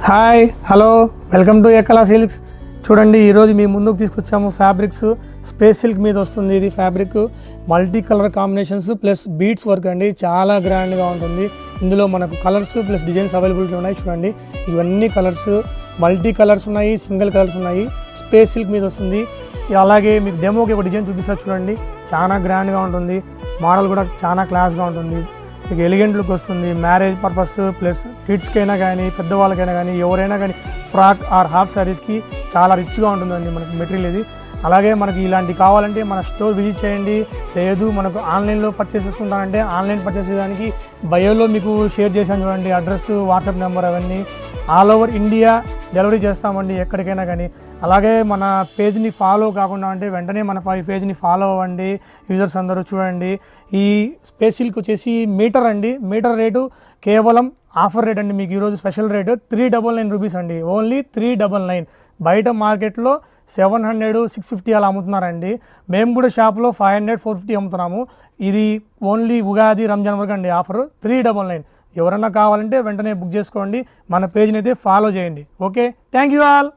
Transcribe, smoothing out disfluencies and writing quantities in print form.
Hi hello welcome to Ekala silks. చూడండి, ఈరోజు మీ ముందుకు తీసుకొచ్చాము ఫ్యాబ్రిక్స్. స్పేస్ సిల్క్ మీద వస్తుంది. ఇది fabric multi colour combinations plus beads work అండి. చాలా గ్రాండ్గా ఉంటుంది. ఇందులో మనకు కలర్స్ ప్లస్ డిజైన్స్ అవైలబిలిటీ ఉన్నాయి. చూడండి, ఇవన్నీ కలర్స్, మల్టీ కలర్స్ ఉన్నాయి, సింగిల్ కలర్స్ ఉన్నాయి. స్పేస్ సిల్క్ మీద వస్తుంది. అలాగే మీకు డెమోకి ఒక డిజైన్ చూపిస్తారు. చూడండి, చాలా గ్రాండ్గా ఉంటుంది. మోడల్ కూడా చాలా క్లాస్గా ఉంటుంది. మీకు ఎలిగెంట్ లుక్ వస్తుంది. మ్యారేజ్ పర్పస్ ప్లస్ కిడ్స్కైనా కానీ పెద్దవాళ్ళకైనా కానీ ఎవరైనా కానీ ఫ్రాక్ ఆర్ హాఫ్ శారీస్కి చాలా రిచ్గా ఉంటుందండి మనకి మెటీరియల్ ఇది. అలాగే మనకి ఇలాంటి కావాలంటే మన స్టోర్ విజిట్ చేయండి. లేదు మనకు ఆన్లైన్లో పర్చేస్ చేసుకుంటానంటే ఆన్లైన్ పర్చేస్ చేయడానికి బయోలో మీకు షేర్ చేశాను చూడండి, అడ్రస్, వాట్సాప్ నెంబర్, అవన్నీ ఆల్ ఓవర్ ఇండియా డెలివరీ చేస్తామండి ఎక్కడికైనా కానీ. అలాగే మన పేజ్ని ఫాలో కాకుండా అంటే వెంటనే మన పేజ్ని ఫాలో అవ్వండి యూజర్స్ అందరూ. చూడండి, ఈ స్పేస్ సిల్క్ వచ్చేసి మీటర్ అండి. మీటర్ రేటు కేవలం ఆఫర్ రేట్ అండి. మీకు ఈరోజు స్పెషల్ రేటు 399 రూపీస్ అండి. ఓన్లీ 399. బయట మార్కెట్లో 700, 650 అలా అమ్ముతున్నారండి. మేము కూడా షాప్లో 500, 450 అమ్ముతున్నాము. ఇది ఓన్లీ ఉగాది, రంజాన్ వరకు అండి ఆఫర్. 399. ఎవరన్నా కావాలంటే వెంటనే బుక్ చేసుకోండి. మన పేజ్ని అయితే ఫాలో చేయండి. Okay, thank you all.